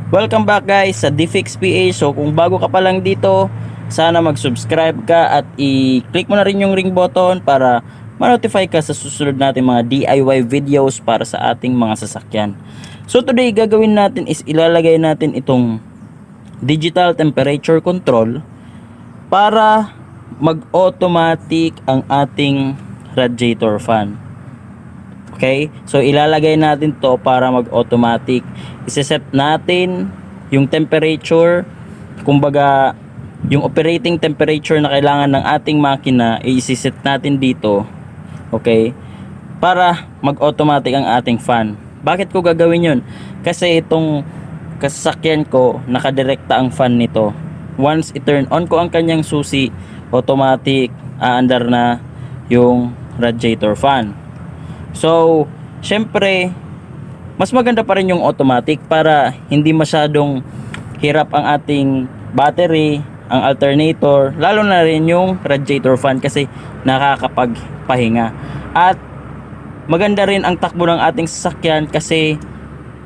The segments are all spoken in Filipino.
Welcome back guys sa Dfix PH. So kung bago ka pa lang dito, sana mag-subscribe ka at i-click mo na rin yung ring button para ma-notify ka sa susunod natin mga DIY videos para sa ating mga sasakyan. So today gagawin natin is ilalagay natin itong digital temperature control para mag-automatic ang ating radiator fan. Okay? So ilalagay natin to para mag-automatic. Iseset natin yung temperature, kumbaga yung operating temperature na kailangan ng ating makina, i-set natin dito. Okay? Para mag-automatic ang ating fan. Bakit ko gagawin yun? Kasi itong kasakyan ko, nakadirekta ang fan nito. Once i-turn on ko ang kanyang susi, automatic aandar na yung radiator fan. So, syempre, mas maganda pa rin yung automatic para hindi masyadong hirap ang ating battery, ang alternator, lalo na rin yung radiator fan kasi nakakapagpahinga. At maganda rin ang takbo ng ating sasakyan kasi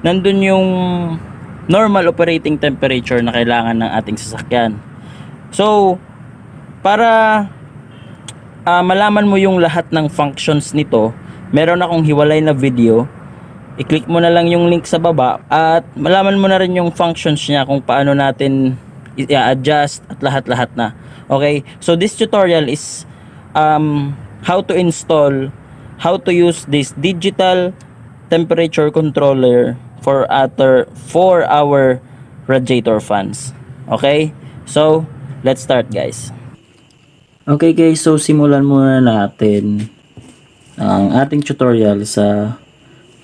nandun yung normal operating temperature na kailangan ng ating sasakyan. So, para malaman mo yung lahat ng functions nito, meron akong hiwalay na video. I-click mo na lang yung link sa baba at malaman mo na rin yung functions niya kung paano natin i-adjust at lahat-lahat na. Okay? So this tutorial is how to install, how to use this digital temperature controller for our radiator fans. Okay? So, let's start guys. Okay guys, so simulan muna natin ang ating tutorial sa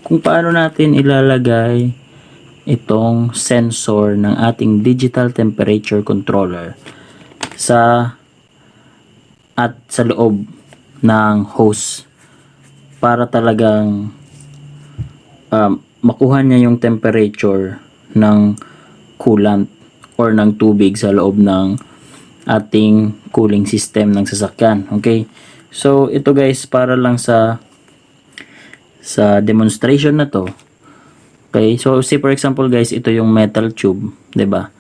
kung paano natin ilalagay itong sensor ng ating digital temperature controller sa loob ng hose para talagang makuha niya yung temperature ng coolant or ng tubig sa loob ng ating cooling system ng sasakyan. Okay? So, ito guys, para lang sa demonstration na to. Okay? So, say for example guys, ito yung metal tube, 'di ba?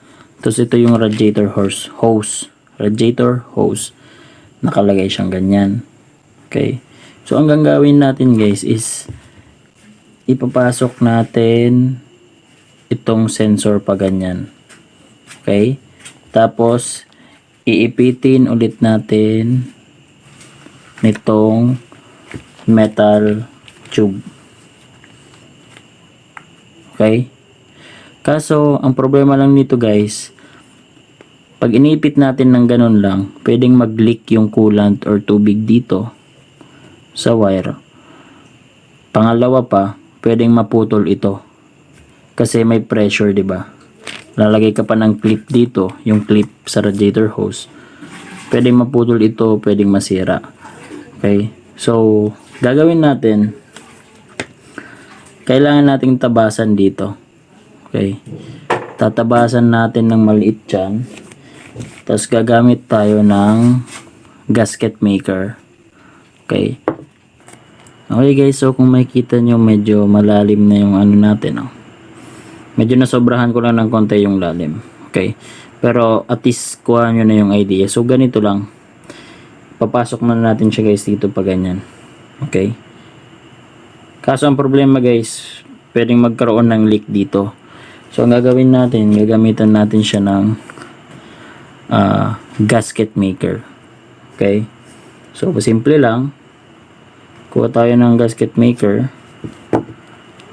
Tapos ito yung radiator hose. Radiator hose. Nakalagay siyang ganyan. Okay? So, ang gagawin natin guys is ipapasok natin itong sensor pa ganyan. Okay? Tapos, iipitin ulit natin nitong metal tube. Okay? Kaso, ang problema lang nito guys, pag inipit natin ng ganun lang, pwedeng mag-leak yung coolant or tubig dito sa wire. Pangalawa pa, pwedeng maputol ito. Kasi may pressure, 'di ba? Lalagay ka pa ng clip dito, yung clip sa radiator hose. Pwedeng maputol ito, pwedeng masira. Okay? So, gagawin natin, kailangan nating tabasan dito. Okay? Tatabasan natin ng maliit dyan. Tapos, gagamit tayo ng gasket maker. Okay? Okay guys, so kung makikita nyo, medyo malalim na yung ano natin. Oh. Medyo nasobrahan ko lang ng konti yung lalim. Okay? Pero, at least, kuha nyo na yung idea. So, ganito lang. Papasok na natin siya guys dito pa ganyan. Okay? Kaso ang problema guys, pwedeng magkaroon ng leak dito. So ang gagawin natin, gagamitan natin siya ng gasket maker. Okay? So simple lang. Kuha tayo ng gasket maker.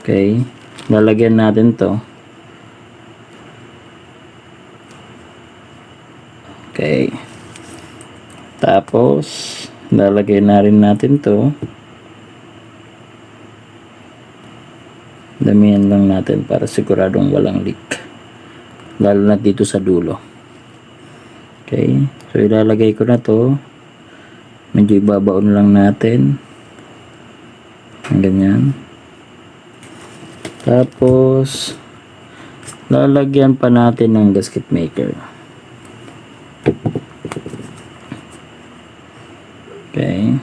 Okay? Lalagyan natin to. Okay. Tapos, lalagay na rin natin to. Damihan lang natin para siguradong walang leak. Lalo na dito sa dulo. Okay. So, ilalagay ko na to. Medyo ibabaon lang natin. Ganyan. Tapos, lalagyan pa natin ng gasket maker. Okay.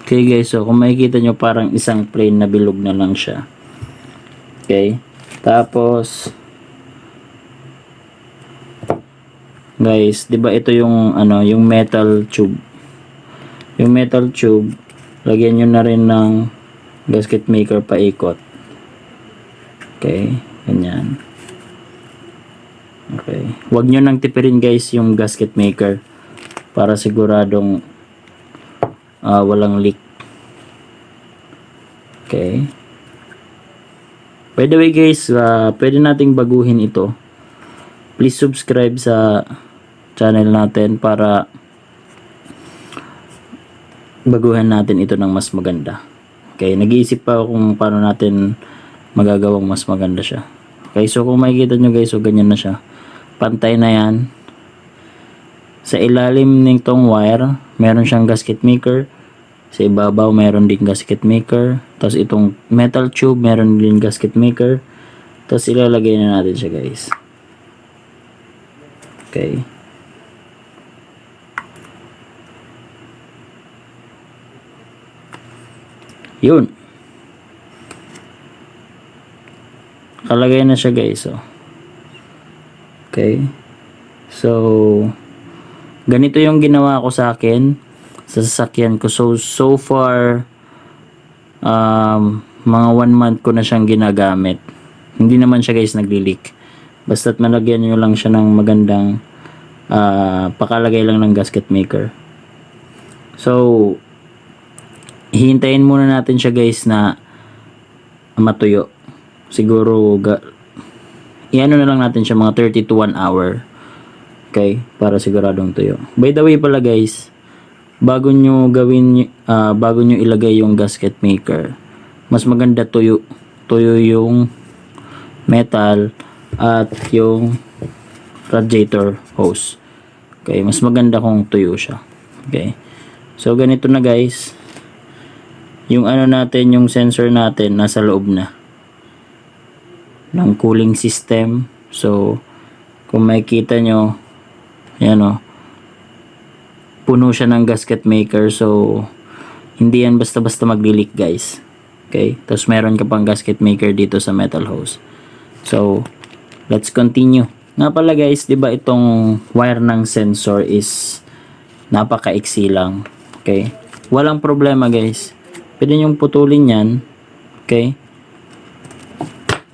Okay guys, so kung makikita nyo parang isang plain na bilog na lang siya. Okay. Tapos guys, 'di ba ito yung ano, yung metal tube. Yung metal tube, lagyan nyo na rin ng gasket maker paikot. Okay, ganyan. Okay. Huwag nyo nang tipirin guys yung gasket maker para siguradong walang leak. Okay. By the way guys, pwede nating baguhin ito. Please subscribe sa channel natin para baguhan natin ito ng mas maganda. Okay, nag-iisip pa ako kung paano natin magagawang mas maganda siya. Okay, so kung makikita nyo guys, so ganyan na siya. Pantay na yan. Sa ilalim nitong wire, meron siyang gasket maker. Sa ibabaw, meron din gasket maker. Tapos itong metal tube, meron din gasket maker. Tapos ilalagay na natin siya guys. Okay. Yun. Kalagay na siya guys. So. Okay. So, ganito yung ginawa ko sa akin sa sasakyan ko. So far mga 1 month ko na siyang ginagamit. Hindi naman siya guys nagli-leak. Basta't malagyan nyo lang siya ng magandang pakalagay lang ng gasket maker. So hihintayin muna natin siya guys na matuyo. Siguro iano na lang natin siya mga 30 to 1 hour. Okay, para siguradong tuyo. By the way pala guys, bago nyo ilagay yung gasket maker, mas maganda tuyo yung metal at yung radiator hose. Okay, mas maganda kung tuyo siya. Okay, so ganito na guys, yung ano natin, yung sensor natin nasa loob na ng cooling system. So kung makikita nyo, yan o, puno siya ng gasket maker. So hindi yan basta-basta magli-leak guys. Okay, tapos meron ka pang gasket maker dito sa metal hose. So let's continue. Nga pala guys, 'di ba itong wire ng sensor is napakaiksi lang. Okay? Walang problema guys. Pwede niyo putulin 'yan. Okay?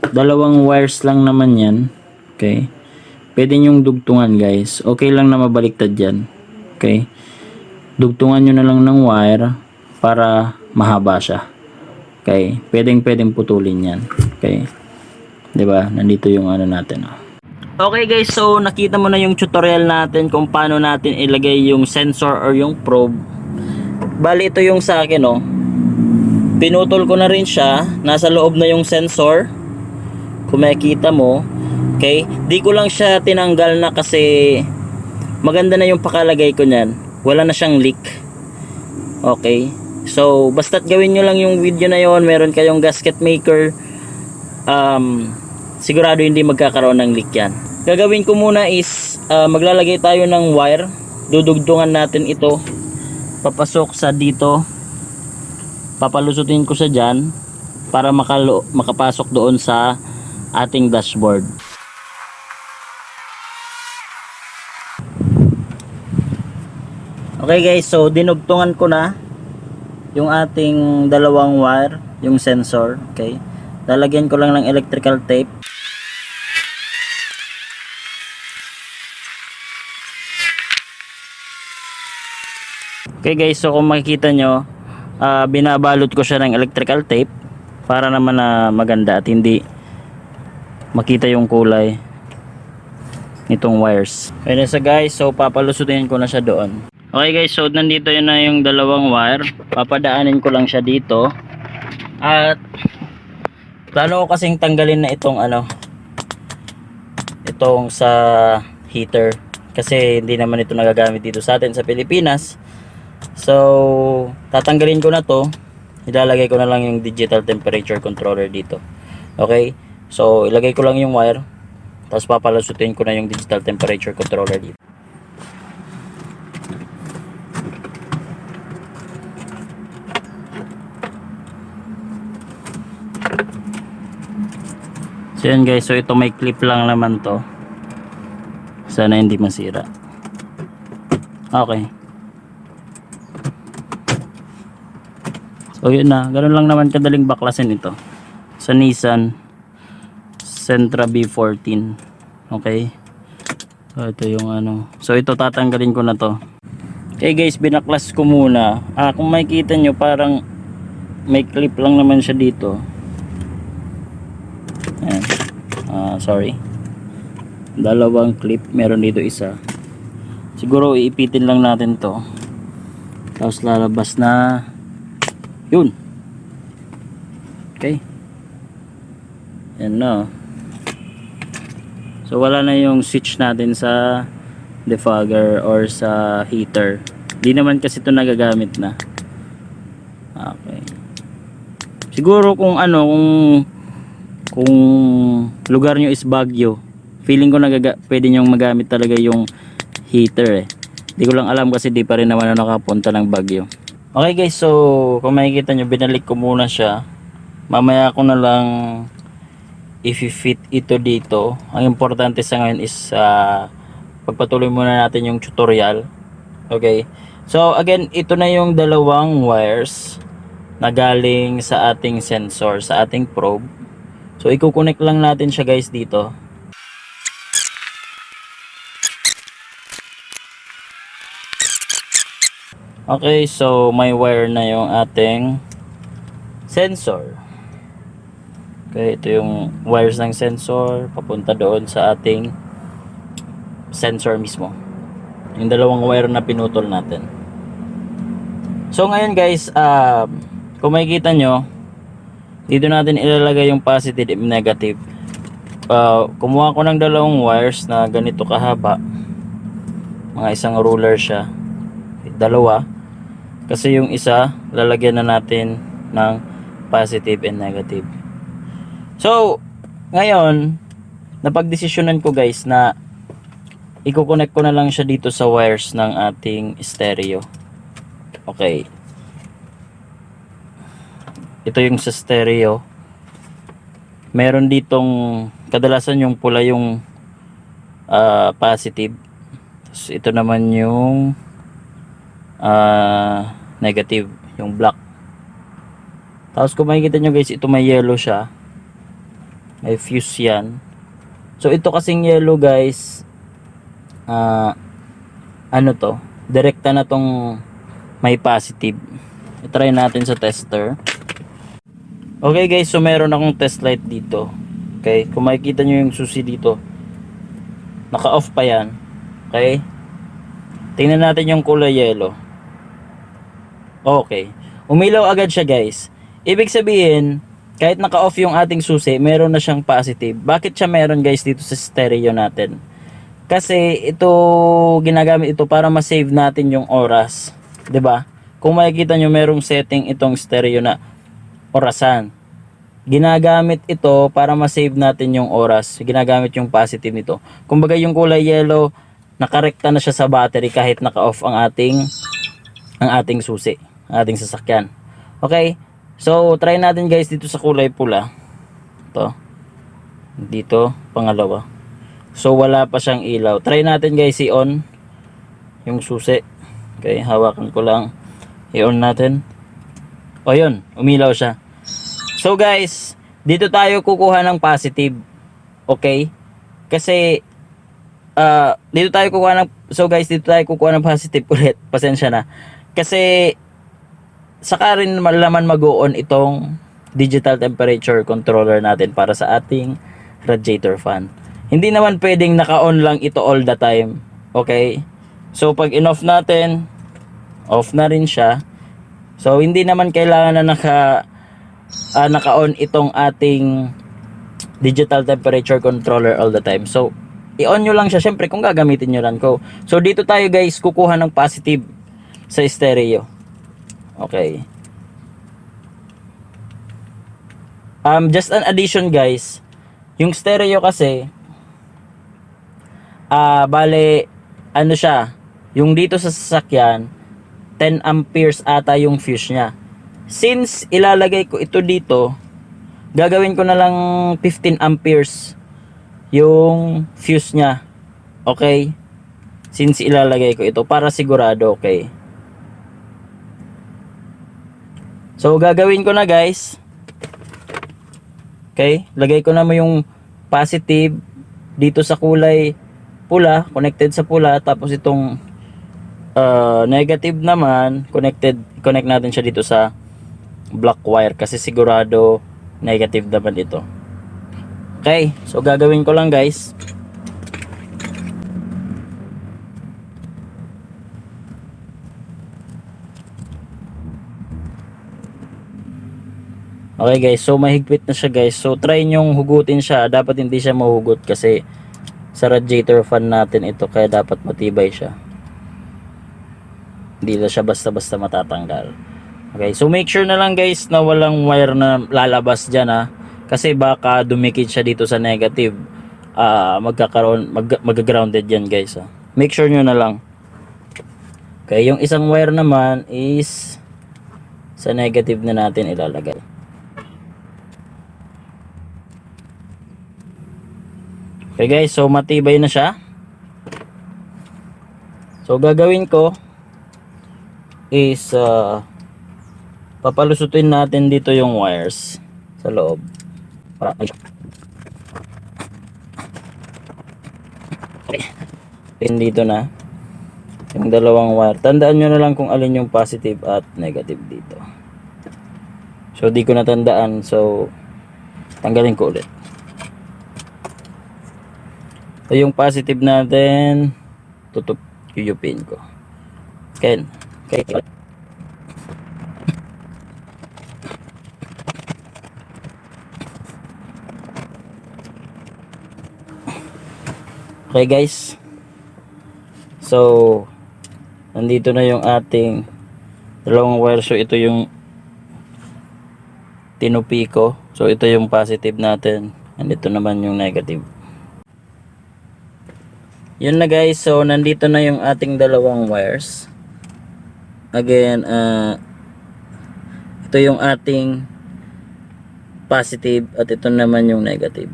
Dalawang wires lang naman 'yan. Okay? Pwede niyo dugtungan guys. Okay lang na mabaliktad 'yan. Okay? Dugtungan niyo na lang ng wire para mahaba siya. Okay? Pwedeng putulin 'yan. Okay? 'Di ba? Nandito yung ano natin, oh. Okay guys, so nakita mo na yung tutorial natin kung paano natin ilagay yung sensor or yung probe. Bali ito yung sa akin, oh. Pinutol ko na rin siya. Nasa loob na yung sensor. Kung makikita mo. Okay? Di ko lang siya tinanggal na kasi maganda na yung pakalagay ko niyan. Wala na siyang leak. Okay? So, basta't gawin nyo lang yung video na yon, meron kayong gasket maker, sigurado hindi magkakaroon ng leak yan. Gagawin ko muna is maglalagay tayo ng wire. Dudugtungan natin ito papasok sa dito, papalusutin ko siya dyan para makapasok doon sa ating dashboard. Okay guys, so dinugtungan ko na yung ating dalawang wire, yung sensor. Okay, lalagyan ko lang ng electrical tape. Okay guys, so kung makikita nyo, binabalot ko siya ng electrical tape para naman na maganda at hindi makita yung kulay nitong wires. Okay so guys, so papalusutin ko na siya doon. Okay guys, so nandito yun na yung dalawang wire. Papadaanin ko lang siya dito. At plano ko kasing tanggalin na itong itong sa heater kasi hindi naman ito nagagamit dito sa atin sa Pilipinas. So tatanggalin ko na to, ilalagay ko na lang yung digital temperature controller dito. Okay, so ilagay ko lang yung wire, tapos papalusutin ko na yung digital temperature controller dito. So yan guys, so ito may clip lang naman to. Sana hindi masira. Okay. So yun na, ganun lang naman kadaling baklasin ito sa Nissan Sentra B14. Okay. So ito yung ano. So ito tatanggalin ko na to. Okay guys, binaklas ko muna. Kung makikita nyo, parang may clip lang naman siya dito. Ayan. Sorry. Dalawang clip, meron dito isa. Siguro iipitin lang natin to. Tapos lalabas na yun. Okay. Yan na. So wala na yung switch natin sa defogger or sa heater. Di naman kasi ito nagagamit na. Okay. Siguro kung ano, kung lugar nyo is Baguio, feeling ko pwede nyong magamit talaga yung heater eh. Di ko lang alam kasi di pa rin naman nakapunta ng Baguio. Okay guys, so kung makikita nyo, binalik ko muna siya. Mamaya ko na lang i-fit ito dito. Ang importante sa ngayon is pagpatuloy muna natin yung tutorial. Okay. So again, ito na yung dalawang wires na galing sa ating sensor, sa ating probe. So i-connect lang natin siya guys dito. Okay, so may wire na yung ating sensor. Okay, ito yung wires ng sensor papunta doon sa ating sensor mismo. Yung dalawang wire na pinutol natin. So ngayon guys, kung makikita nyo, dito natin ilalagay yung positive and negative. Kumuha ko ng dalawang wires na ganito kahaba. Mga isang ruler siya. Dalawa. Kasi yung isa, lalagyan na natin ng positive and negative. So, ngayon, napagdesisyonan ko guys na i-connect ko na lang siya dito sa wires ng ating stereo. Okay. Ito yung sa stereo. Meron ditong, kadalasan yung pula yung positive. Tapos ito naman yung negative, yung black. Tapos kung makikita nyo guys, ito may yellow siya, may fuse yan. So ito kasing yellow guys, ano to, direkta na tong may positive. I-try natin sa tester. Okay guys, so meron akong test light dito. Okay, kung makikita nyo yung susi dito, naka off pa yan. Okay, tingnan natin yung kulay yellow. Okay. Umilaw agad siya guys. Ibig sabihin, kahit naka-off yung ating susi, meron na siyang positive. Bakit siya meron guys dito sa stereo natin? Kasi ito, ginagamit ito para ma-save natin yung oras. 'Di ba? Kung makikita nyo, merong setting itong stereo na orasan. Ginagamit ito para ma-save natin yung oras. Ginagamit yung positive nito. Kumbaga yung kulay yellow, nakarekta na siya sa battery kahit naka-off ang ating susi, ating sasakyan. Okay, so try natin guys dito sa kulay pula. Ito, dito, pangalawa. So wala pa siyang ilaw. Try natin guys i-on yung susi. Okay, hawakan ko lang, i-on natin. O yun, umilaw siya. So guys, dito tayo kukuha ng positive. Okay, kasi dito tayo kukuha ng, so guys, dito tayo kukuha ng positive ulit. Pasensya na. Kasi saka rin malaman mag-on itong digital temperature controller natin para sa ating radiator fan. Hindi naman pwedeng naka-on lang ito all the time. Okay? So pag in-off natin, off na rin siya. So hindi naman kailangan na naka-on itong ating digital temperature controller all the time. So i-on nyo lang siya syempre kung gagamitin nyo lang ko. So dito tayo guys kukuha ng positive sa stereo. Okay. Just an addition guys. Yung stereo kasi bale ano siya, yung dito sa sasakyan 10 amperes ata yung fuse niya. Since ilalagay ko ito dito, gagawin ko na lang 15 amperes yung fuse nya. Okay? Since ilalagay ko ito para sigurado, okay? So gagawin ko na guys. Okay? Lagay ko na mo yung positive dito sa kulay pula, connected sa pula, tapos itong negative naman connect natin siya dito sa black wire kasi sigurado negative naman ito. Okay, so gagawin ko lang guys. Okay guys, so mahigpit na siya guys. So try nyong hugutin siya. Dapat hindi siya mahugot kasi sa radiator fan natin ito, kaya dapat matibay siya. Hindi na siya basta-basta matatanggal. Okay, so make sure na lang guys na walang wire na lalabas dyan ha. Kasi baka dumikit siya dito sa negative. Mag-grounded yan guys ha. Make sure nyo na lang. Okay, yung isang wire naman is sa negative na natin ilalagay. Okay guys, so matibay na siya. So gagawin ko is papalusutin natin dito yung wires sa loob. Okay. Pin dito na yung dalawang wire. Tandaan nyo na lang kung alin yung positive at negative dito. So di ko natandaan, so tanggalin ko ulit. So yung positive natin yuyupin ko. Okay. Okay guys. So nandito na yung ating dalawang wire. So ito yung tinupi ko. So ito yung positive natin. And ito naman yung negative. Yun na guys, so nandito na yung ating dalawang wires. Again, ito yung ating positive at ito naman yung negative.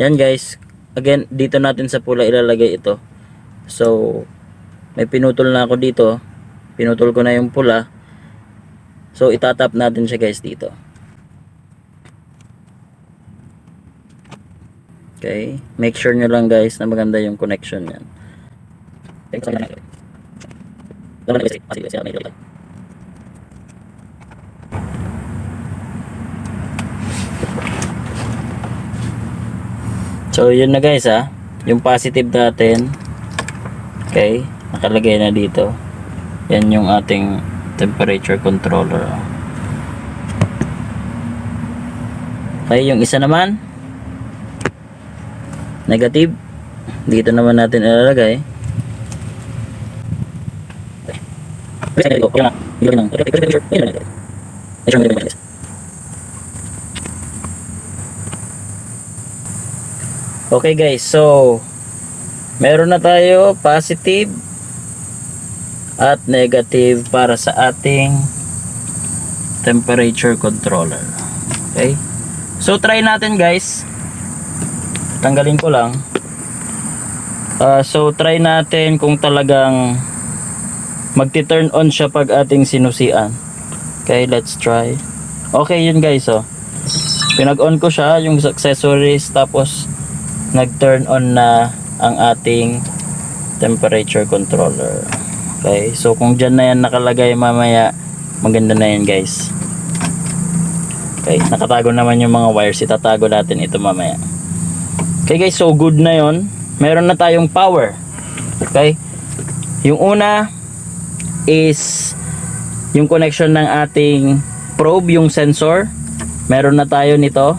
Yan guys, again, dito natin sa pula ilalagay ito. So, may pinutol na ako dito. Pinutol ko na yung pula. So, itatap natin siya guys dito. Okay, make sure nyo lang guys na maganda yung connection yan. So yun na guys ha, yung positive natin. Okay, nakalagay na dito. Yan yung ating temperature controller. Okay, yung isa naman negative, dito naman natin ilalagay. Okay guys, so meron na tayo positive at negative para sa ating temperature controller. Okay, so try natin guys. Tanggalin ko lang. So try natin kung talagang magti-turn on siya pag ating sinusian. Okay, let's try. Okay yun guys, oh. Pinag-on ko siya yung accessories, tapos nag-turn on na ang ating temperature controller. Okay, so kung dyan na yan nakalagay mamaya, maganda na yan guys. Okay, nakatago naman yung mga wires, itatago natin ito mamaya. Okay guys, so good na yon. Meron na tayong power. Okay, yung una is yung connection ng ating probe, yung sensor. Meron na tayo nito.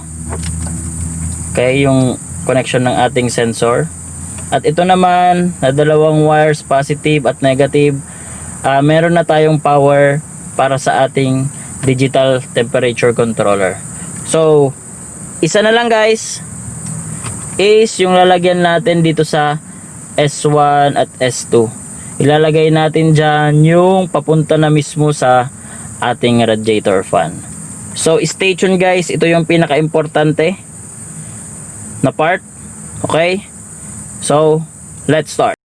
Okay, yung connection ng ating sensor. At ito naman na dalawang wires, positive at negative, meron na tayong power para sa ating digital temperature controller. So isa na lang guys is yung lalagyan natin dito sa S1 at S2. Ilalagay natin dyan yung papunta na mismo sa ating radiator fan. So stay tuned guys, ito yung pinaka-importante na part. Okay? So let's start.